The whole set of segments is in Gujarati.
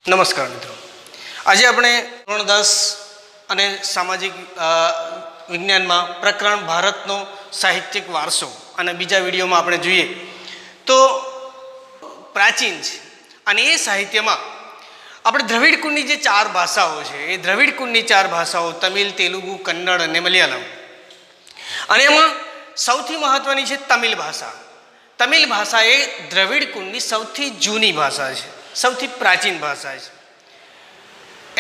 નમસ્કાર મિત્રો, આજે આપણે ધોરણ 10 અને સામાજિક વિજ્ઞાનમાં પ્રકરણ ભારતનો સાહિત્યિક વારસો અને બીજા વિડીયોમાં આપણે જોઈએ તો પ્રાચીન છે અને એ સાહિત્યમાં આપણે દ્રવિડ કુળની જે 4 ભાષાઓ છે એ દ્રવિડ કુળની 4 ભાષાઓ તમિલ, તેલુગુ, કન્નડ અને મલયાલમ, અને એમાં સૌથી મહત્વની છે તમિલ ભાષા. તમિલ ભાષા એ દ્રવિડ કુળની સૌથી જૂની ભાષા છે, સૌથી પ્રાચીન ભાષા છે.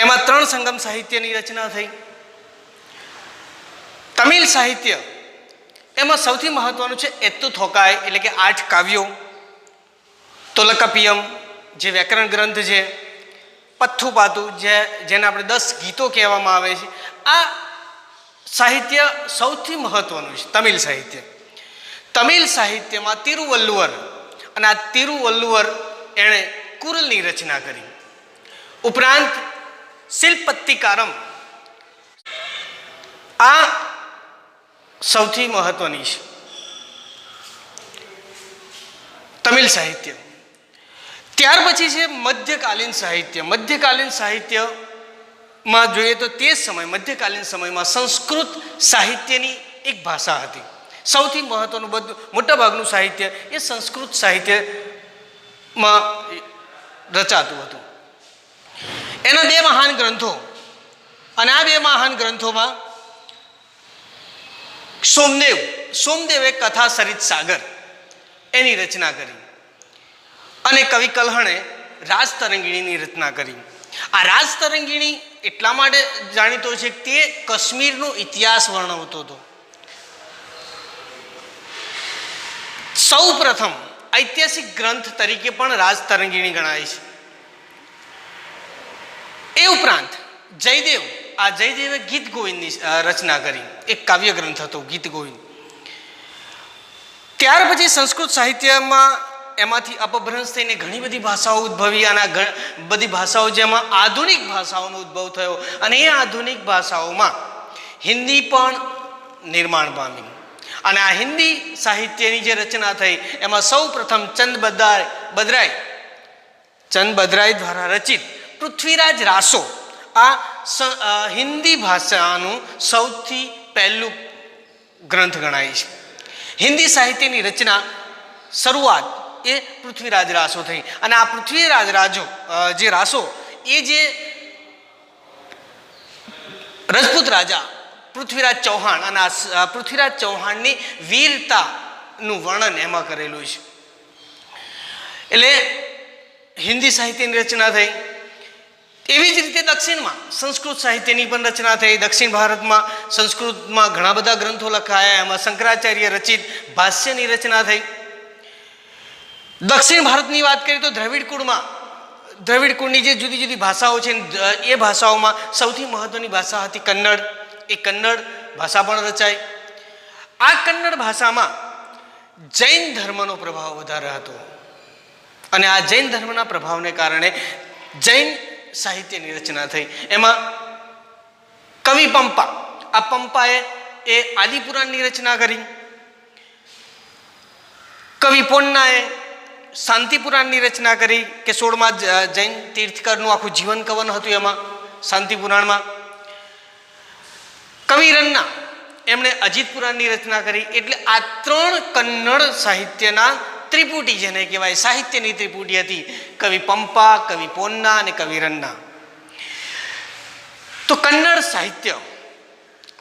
એમાં 3 સંગમ સાહિત્યની રચના થઈ. તમિલ સાહિત્ય એમાં સૌથી મહત્વનું છે એત્તુથોકાય, એટલે કે 8 કાવ્યો, તોલકાપિયમ જે વ્યાકરણ ગ્રંથ છે, પથ્થુપાતુ જેને આપણે 10 ગીતો કહેવામાં આવે છે. આ સાહિત્ય સૌથી મહત્વનું છે તમિલ સાહિત્ય. તમિલ સાહિત્યમાં તિરુવલ્લુવર, અને આ તિરુવલ્લુવર એણે કુરલની રચના કરી. ઉપરાંત શિલ્પત્તિકારમ આ સૌથી મહત્વની છે તમિલ સાહિત્ય. ત્યાર પછી છે મધ્યકાલીન સાહિત્ય. મધ્યકાલીન સાહિત્યમાં જોઈએ તો તે સમય મધ્યકાલીન સમયમાં સંસ્કૃત સાહિત્યની એક ભાષા હતી. સૌથી મહત્વનું મોટાભાગનું સાહિત્ય એ સંસ્કૃત સાહિત્યમાં રચાતું હતું. એના 2 મહાન ગ્રંથો, અને આ 2 મહાન ગ્રંથોમાં સોમદેવે કથા સરિત સાગર એની રચના કરી, અને કવિ કલ્હણે રાજતરંગિણીની રચના કરી. આ રાજતરંગિણી એટલા માટે જાણીતો છે કે તે કાશ્મીરનો ઇતિહાસ વર્ણવતો હતો. સૌ પ્રથમ ઐતિહાસિક ગ્રંથ તરીકે પણ રાજતરંગિણી ગણાય છે. એ ઉપરાંત જયદેવે ગીત ગોવિંદની રચના કરી, એક કાવ્ય ગ્રંથ હતો ગીત ગોવિંદ. ત્યાર પછી સંસ્કૃત સાહિત્યમાં એમાંથી અપભ્રંશ થઈને ઘણી બધી ભાષાઓ ઉદ્ભવી, અને બધી ભાષાઓ જેમાં આધુનિક ભાષાઓનો ઉદ્ભવ થયો, અને એ આધુનિક ભાષાઓમાં હિન્દી પણ નિર્માણ પામી. અને આ હિન્દી સાહિત્યની જે રચના થઈ એમાં સૌ પ્રથમ ચંદ બદરાય દ્વારા રચિત પૃથ્વીરાજ રાસો આ હિન્દી ભાષાનું સૌથી પહેલું ગ્રંથ ગણાય છે. હિન્દી સાહિત્યની રચના શરૂઆત એ પૃથ્વીરાજ રાસો થઈ, અને આ પૃથ્વીરાજ રાસો એ જે રજપૂત રાજા પૃથ્વીરાજ ચૌહાણ, અને આ પૃથ્વીરાજ ચૌહાણની વીરતાનું વર્ણન એમાં કરેલું છે. એટલે હિન્દી સાહિત્યની રચના થઈ. એવી જ રીતે દક્ષિણમાં સંસ્કૃત સાહિત્યની પણ રચના થઈ. દક્ષિણ ભારતમાં સંસ્કૃતમાં ઘણા બધા ગ્રંથો લખાયા, એમાં શંકરાચાર્ય રચિત ભાષ્યની રચના થઈ. દક્ષિણ ભારતની વાત કરીએ તો દ્રવિડ કુળની જે જુદી જુદી ભાષાઓ છે એ ભાષાઓમાં સૌથી મહત્વની ભાષા હતી કન્નડ. એ કન્નડ ભાષા પણ રચાઈ. આ કન્નડ ભાષામાં જૈન ધર્મનો પ્રભાવ વધારે હતો, અને આ જૈન ધર્મના પ્રભાવને કારણે જૈન સાહિત્યની રચના થઈ. એમાં કવિ પંપા, આ પંપાએ એ આદિપુરાણની રચના કરી. કવિ પોન્નાએ શાંતિપુરાણની રચના કરી, કે 16મા જૈન તીર્થકરનું આખું જીવન કવન હતું એમાં શાંતિપુરાણમાં. કવિ રન્ના એમણે અજીત પુરાણની રચના કરી. એટલે આ 3 કન્નડ સાહિત્યના ત્રિપુટી જેને કહેવાય, સાહિત્યની ત્રિપુટી હતી, કવિ પંપા, કવિ પોન્ના અને કવિ રન્ના. તો કન્નડ સાહિત્ય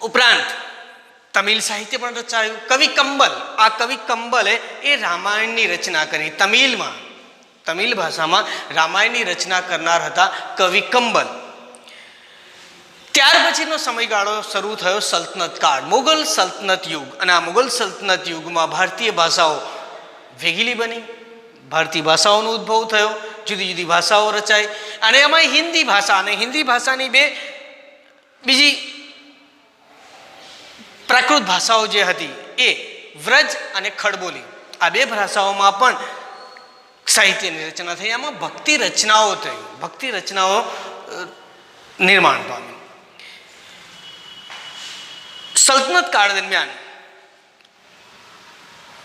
ઉપરાંત તમિલ સાહિત્ય પણ રચાયું. કવિ કંબલે એ રામાયણની રચના કરી. તમિલ ભાષામાં રામાયણની રચના કરનાર હતા કવિ કંબલ. ત્યાર પછીનો સમયગાળો શરૂ થયો સલ્તનત કાળ, મુગલ સલ્તનત યુગ. અને આ મુગલ સલ્તનત યુગમાં ભારતીય ભાષાઓ વેગીલી બની, ભારતીય ભાષાઓનો ઉદ્ભવ થયો, જુદી જુદી ભાષાઓ રચાઈ. અને એમાં હિન્દી ભાષા અને હિન્દી ભાષાની બીજી પ્રાકૃત ભાષાઓ જે હતી એ વ્રજ અને ખડબોલી, આ 2 ભાષાઓમાં પણ સાહિત્યની રચના થઈ. એમાં ભક્તિ રચનાઓ નિર્માણ પામી. સલ્તનત કાળ દરમિયાન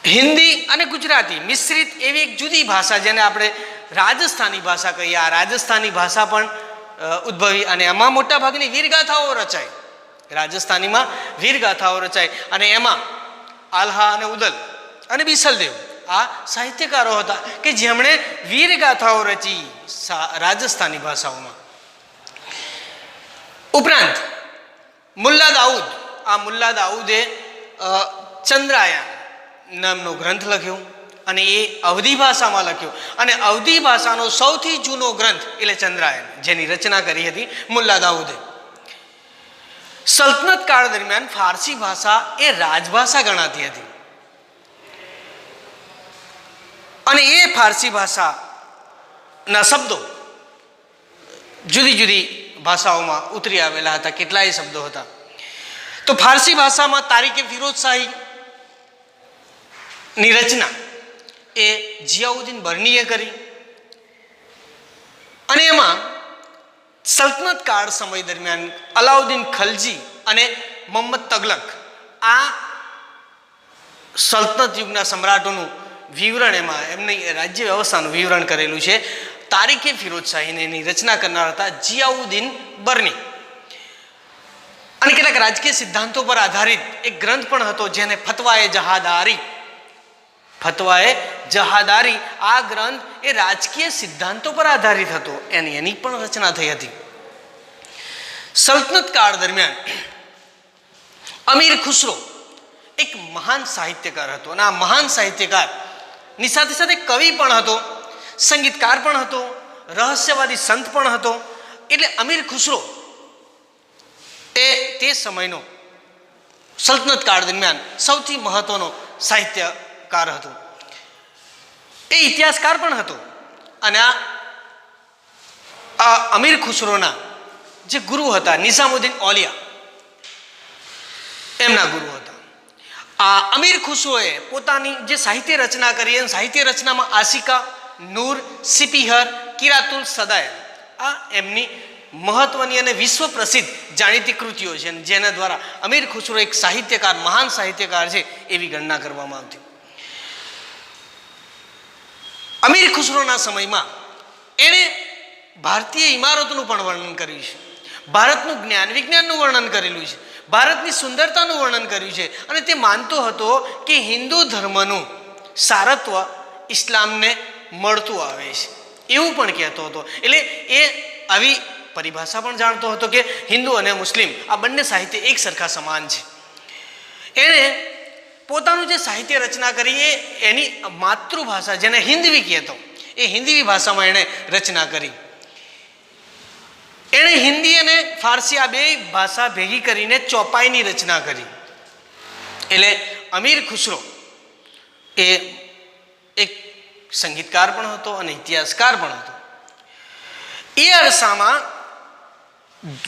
હિન્દી અને ગુજરાતી મિશ્રિત એવી એક જુદી ભાષા જેને આપણે રાજસ્થાની ભાષા કહીએ. આ રાજસ્થાની ભાષા પણ ઉદ્ભવી અને એમાં મોટા ભાગની વીરગાથાઓ રચાય. રાજસ્થાનીમાં વીરગાથાઓ રચાય અને એમાં આલ્હા અને ઉદલ અને બિસલદેવ આ સાહિત્યકારો હતા કે જેમણે વીરગાથાઓ રચી રાજસ્થાની ભાષાઓમાં. ઉપરાંત મુલ્લા દાઉદ, આ મુલ્લા દાઉદે ચંદ્રાયન નામનો ગ્રંથ લખ્યો અને એ અવધી ભાષામાં લખ્યો અને અવધી ભાષાનો સૌથી જૂનો ગ્રંથ એટલે ચંદ્રાયન, જેની રચના કરી હતી મુલ્લા દાઉદે. સલ્તનત કાળ દરમિયાન ફારસી ભાષા એ રાજભાષા ગણાતી હતી અને એ ફારસી ભાષાના શબ્દો જુદી જુદી ભાષાઓમાં ઉતરી આવેલા હતા. કેટલાય શબ્દો હતા. તો ફારસી ભાષામાં તારીકે ફિરોઝ શાહી ની રચના એ જિયાઉદ્દીન બર્નીએ કરી અને એમાં સલ્તનત કાળ સમય દરમિયાન અલાઉદ્દીન ખલજી અને મોહમ્મદ તગલક આ સલ્તનત યુગના સમ્રાટોનું વિવરણ, એમાં એમની રાજ્ય વ્યવસ્થાનું વિવરણ કરેલું છે. તારીકે ફિરોઝ શાહીને એની રચના કરનાર હતા જિયાઉદ્દીન બર્ની અને કેટલાક રાજકીય સિદ્ધાંતો પર આધારિત એક ગ્રંથ પણ હતો જેને ફતવાએ જહાદારી, ફતવાએ જહાદારી, આ ગ્રંથ એ રાજકીય સિદ્ધાંતો પર આધારિત હતો. એની પણ રચના થઈ હતી. સલ્તનત કાળ દરમિયાન અમીર ખુસરો એક મહાન સાહિત્યકાર હતો અને આ મહાન સાહિત્યકાર ની સાથે સાથે કવિ પણ હતો, સંગીતકાર પણ હતો, રહસ્યવાદી સંત પણ હતો. એટલે અમીર ખુસરો એ તે સમયનો સલ્તનત કાળ દરમિયાન સૌથી મહત્વનો સાહિત્યકાર હતો. એ ઇતિહાસકાર પણ હતો અને આ અમીર ખુસરોના જે ગુરુ હતા નિઝામુદ્દીન ઓલિયા, એમના ગુરુ હતા. આ અમીર ખુસરોએ પોતાની જે સાહિત્ય રચના કરી એ સાહિત્ય રચનામાં આશિકા, નૂર, સિપિહર, કિરાતુલ સદાયર આ એમની મહત્વની અને વિશ્વ પ્રસિદ્ધ જાણીતી કૃતિઓ છે જેના દ્વારા અમીર ખુસરો એક સાહિત્યકાર, મહાન સાહિત્યકાર છે એવી ગણના કરવામાં આવતી. અમીર ખુસરોના સમયમાં એણે ભારતીય ઇમારતોનું પણ વર્ણન કર્યું છે, ભારતનું જ્ઞાન વિજ્ઞાનનું વર્ણન કરેલું છે, ભારતની સુંદરતાનું વર્ણન કર્યું છે અને તે માનતો હતો કે હિન્દુ ધર્મનું સારત્વ ઇસ્લામને મળતું આવે છે એવું પણ કહેતો હતો. એટલે એ આવી પરિભાષા પણ જાણતો હતો કે હિન્દુ અને મુસ્લિમ આ બંને સાહિત્ય એક સરખા સમાન છે. એણે પોતાનું જે સાહિત્ય રચના કરી એ એની માતૃભાષા જેને હિન્દવી કહેતો એ હિન્દી ભાષામાં એણે રચના કરી. એણે હિન્દી અને ફારસી આ બે ભાષા ભેગી કરીને ચોપાઈની રચના કરી. એટલે અમીર ખુસરો એ એક સંગીતકાર પણ હતો અને ઇતિહાસકાર પણ હતો. એ અરસામાં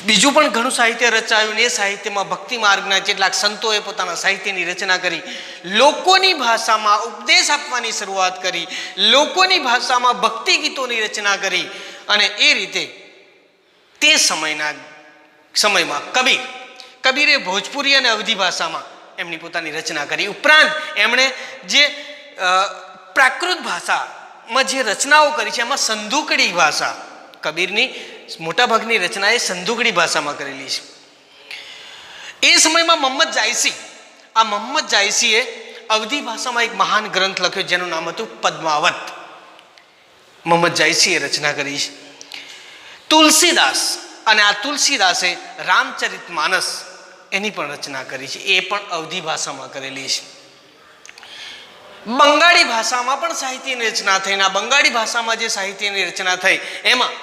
બીજું પણ ઘણું સાહિત્ય રચાયું. એ સાહિત્યમાં ભક્તિ માર્ગના કેટલાક સંતોએ પોતાના સાહિત્યની રચના કરી, લોકોની ભાષામાં ઉપદેશ આપવાની શરૂઆત કરી, લોકોની ભાષામાં ભક્તિ ગીતોની રચના કરી અને એ રીતે તે સમયમાં કબીરે ભોજપુરી અને અવધી ભાષામાં એમની પોતાની રચના કરી. ઉપરાંત એમણે જે પ્રાકૃત ભાષામાં જે રચનાઓ કરી છે એમાં સંધુકડી ભાષા, કબીરની મોટાભાગની રચના એ સંધુકડી ભાષામાં કરેલી છે. એ સમયમાં મોહમ્મદ જાયસીએ અવધી ભાષામાં એક મહાન ગ્રંથ લખ્યો જેનું નામ હતું પદ્માવત. મોહમ્મદ જાયસીએ રચના કરી છે. તુલસીદાસ અને આ તુલસીદાસે રામચરિતમાનસ એની પણ રચના કરી છે, એ પણ અવધી ભાષામાં કરેલી છે. બંગાળી ભાષામાં પણ સાહિત્યની રચના થઈ. આ બંગાળી ભાષામાં જે સાહિત્યની રચના થઈ એમાં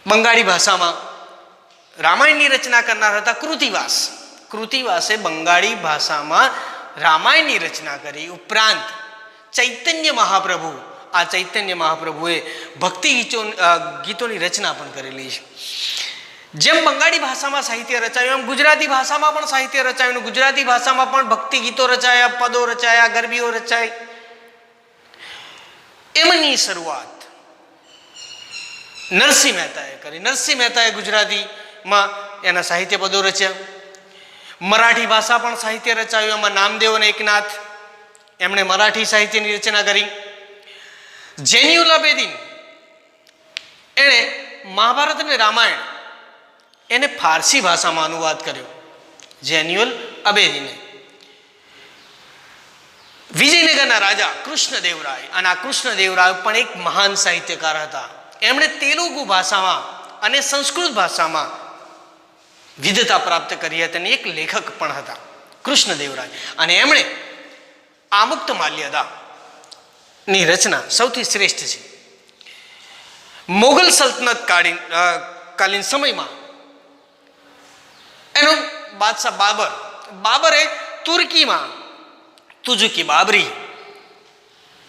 બંગાળી ભાષામાં રામાયણની રચના કરનાર હતા કૃતિવાસ. કૃતિવાસે બંગાળી ભાષામાં રામાયણની રચના કરી. ઉપરાંત ચૈતન્ય મહાપ્રભુએ ભક્તિ ગીતોની રચના પણ કરેલી છે. જેમ બંગાળી ભાષામાં સાહિત્ય રચાયું એમ ગુજરાતી ભાષામાં પણ સાહિત્ય રચાયું. ગુજરાતી ભાષામાં પણ ભક્તિ ગીતો રચાયા, પદો રચાયા, ગરબીઓ રચાઈ. એમની શરૂઆત નરસિંહ મહેતાએ કરી. નરસિંહ મહેતાએ ગુજરાતીમાં એના સાહિત્ય પદો રચ્યા. મરાઠી ભાષા પણ સાહિત્ય રચાયું. એમાં નામદેવ અને એકનાથ એમણે મરાઠી સાહિત્યની રચના કરી. જેન્યુલ આબેદીન એણે મહાભારત અને રામાયણ એને ફારસી ભાષામાં અનુવાદ કર્યો. જેન્યુલ આબેદીને. વિજયનગરના રાજા કૃષ્ણદેવરાય, અને આ કૃષ્ણદેવરાય પણ એક મહાન સાહિત્યકાર હતા. એમણે તેલુગુ ભાષામાં અને સંસ્કૃત ભાષામાં વિદ્વતા પ્રાપ્ત કરી હતી અને એક લેખક પણ હતા કૃષ્ણદેવરાય. અને એમણે આમુક્તમાલ્યદા ની રચના સૌથી શ્રેષ્ઠ છે. મોગલ સલ્તનત કાલીન સમયમાં એનો બાદશાહ બાબરે તુર્કીમાં તુજુકી બાબરી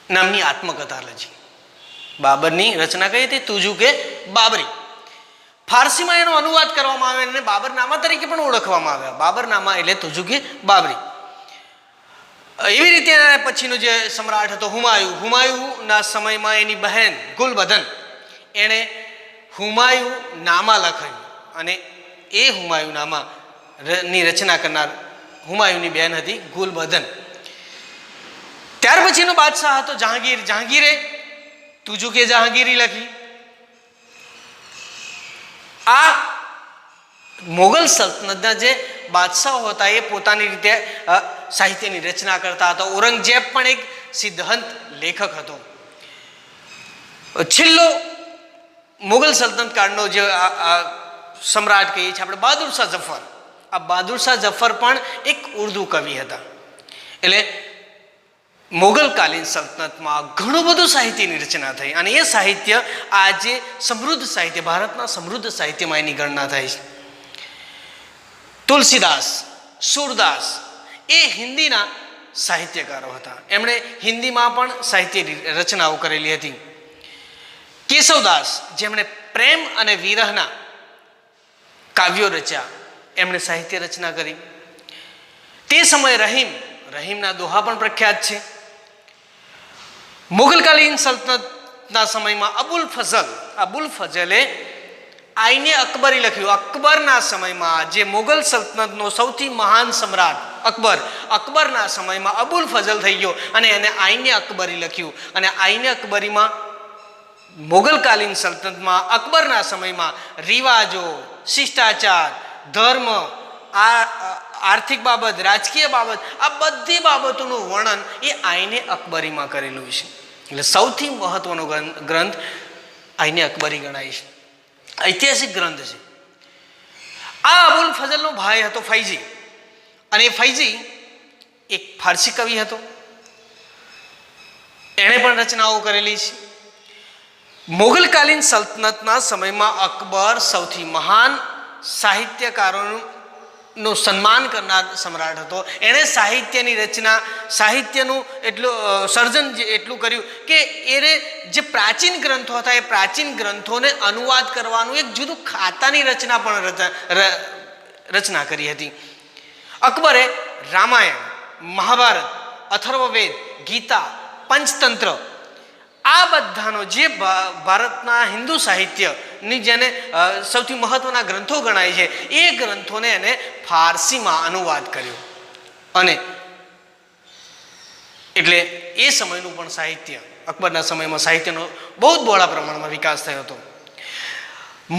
નામની આત્મકથા રચી. બાબરની રચના કઈ હતી? તુજુકે બાબરી. ફારસીમાં એનો અનુવાદ કરવામાં આવ્યો અને બાબરનામા તરીકે પણ ઓળખવામાં આવ્યા. બાબરનામા એટલે તુજુકી બાબરી. એવી રીતે પછીનો જે સમ્રાટ હતો હુમાયુના સમયમાં એની બહેન ગુલબદન એણે હુમાયુ નામા લખાયું અને એ હુમાયુ નામા ની રચના કરનાર હુમાયુની બહેન હતી ગુલબદન. ત્યાર પછીનો બાદશાહ હતો જહાંગીરે તુજુકે જહાંગીરી લખી. આ મોગલ સલ્તનતના જે બાદશાહો હતા એ પોતાની રીતે સાહિત્યની રચના કરતા હતા. ઔરંગઝેબ પણ એક સિદ્ધાંત લેખક હતો. છેલ્લો મોગલ સલ્તનત કાળનો જે સમ્રાટ કહીએ છીએ આપણે બહાદુર શાહ જફર. આ બહાદુર શાહ જફર પણ એક ઉર્દુ કવિ હતા. એટલે મોગલકાલીન સલ્તનતમાં ઘણું બધું સાહિત્યની રચના થઈ અને એ સાહિત્ય આજે સમૃદ્ધ સાહિત્ય, ભારતના સમૃદ્ધ સાહિત્યમાં એની ગણના થાય છે. તુલસીદાસ, સૂરદાસ એ હિન્દીના સાહિત્યકારો હતા. એમણે હિન્દીમાં પણ સાહિત્ય રચનાઓ કરેલી હતી. કેશવદાસ જેમણે પ્રેમ અને વિરહના કાવ્યો રચ્યા, એમણે સાહિત્ય રચના કરી. તે સમયે રહીમના દોહા પણ પ્રખ્યાત છે. મુગલકાલીન સલ્તનતના સમયમાં અબુલ ફઝલે આઈને અકબરી લખ્યું. અકબરના સમયમાં જે મુગલ સલ્તનતનો સૌથી મહાન સમ્રાટ અકબરના સમયમાં અબુલ ફઝલ થઈ ગયો અને એને આઈને અકબરી લખ્યું. અને આઈને અકબરીમાં મુગલકાલીન સલ્તનતમાં અકબરના સમયમાં રિવાજો, શિષ્ટાચાર, ધર્મ, આર્થિક બાબત, રાજકીય બાબત, આ બધી બાબતોનું વર્ણન એ આઈને અકબરીમાં કરેલું છે. એટલે સૌથી મહત્વનો ગ્રંથ આઈને અકબરી ગણાય છે. ઐતિહાસિક ગ્રંથ છે. આ અબુલ ફઝલનો ભાઈ હતો ફૈજી, અને ફૈજી એક ફારસી કવિ હતો. એણે પણ રચનાઓ કરેલી છે. મુગલકાલીન સલ્તનતના સમયમાં અકબર સૌથી મહાન સાહિત્યકારોનું સન્માન કરનાર સમ્રાટ હતો. એણે સાહિત્યની રચના, સાહિત્યનું સર્જન એટલું કર્યું કે એને જે પ્રાચીન ગ્રંથો હતા એ પ્રાચીન ગ્રંથોને અનુવાદ કરવાનું એક જુદું ખાતાની રચના પણ રચના કરી હતી. અકબરે રામાયણ, મહાભારત, અથર્વવેદ, ગીતા, પંચતંત્ર આ બધાનો જે ભારતના હિન્દુ સાહિત્યની જેને સૌથી મહત્વના ગ્રંથો ગણાય છે એ ગ્રંથોને એને ફારસીમાં અનુવાદ કર્યો. અને એટલે એ સમયનું પણ સાહિત્ય, અકબરના સમયમાં સાહિત્યનો બહુ જ બહોળા પ્રમાણમાં વિકાસ થયો હતો.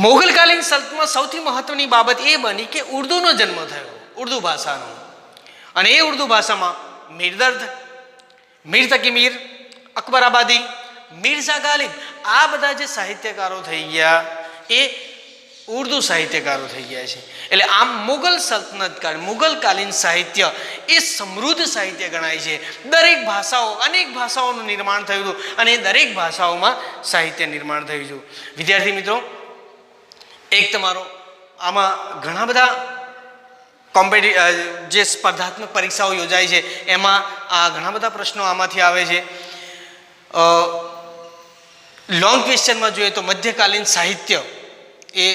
મોગલકાલીન સલ્તનતમાં સૌથી મહત્વની બાબત એ બની કે ઉર્દુનો જન્મ થયો, ઉર્દુ ભાષાનો. અને એ ઉર્દુ ભાષામાં મીરદર્દ, મીર તકી મીર, અકબરાબાદી, મિર્ઝા ગાલિબ આ બધા જે સાહિત્યકારો થઈ ગયા એ ઉર્દુ સાહિત્યકારો થઈ ગયા છે. એટલે આમ મુગલ સલ્તનત કાળ, મુગલકાલીન સાહિત્ય એ સમૃદ્ધ સાહિત્ય ગણાય છે. દરેક ભાષાઓ, અનેક ભાષાઓનું નિર્માણ થયું હતું અને દરેક ભાષાઓમાં સાહિત્ય નિર્માણ થયું હતું. વિદ્યાર્થી મિત્રો, એક તમારો આમાં ઘણા બધા જે સ્પર્ધાત્મક પરીક્ષાઓ યોજાય છે એમાં આ ઘણા બધા પ્રશ્નો આમાંથી આવે છે. લોંગ ક્વેશ્ચનમાં જોઈએ તો મધ્યકાલીન સાહિત્ય એ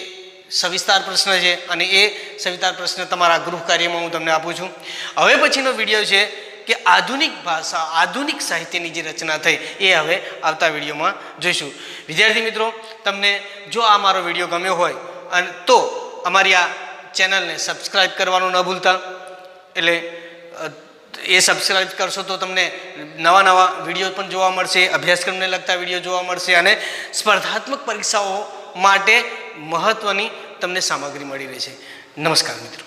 સવિસ્તાર પ્રશ્ન છે અને એ સવિસ્તાર પ્રશ્ન તમારા ગૃહ કાર્યમાં હું તમને આપું છું. હવે પછીનો વિડીયો છે કે આધુનિક ભાષા, આધુનિક સાહિત્યની જે રચના થઈ એ હવે આવતા વિડીયોમાં જોઈશું. વિદ્યાર્થી મિત્રો, તમને જો આ મારો વિડીયો ગમ્યો હોય અને તો અમારી આ ચેનલને સબસ્ક્રાઈબ કરવાનું ન ભૂલતા. એટલે એ સબસ્ક્રાઈબ કરશો તો તમને નવા નવા વિડીયો પણ જોવા મળશે, અભ્યાસક્રમને લગતા વિડીયો જોવા મળશે અને સ્પર્ધાત્મક પરીક્ષાઓ માટે મહત્ત્વની તમને સામગ્રી મળી રહેશે. નમસ્કાર મિત્રો.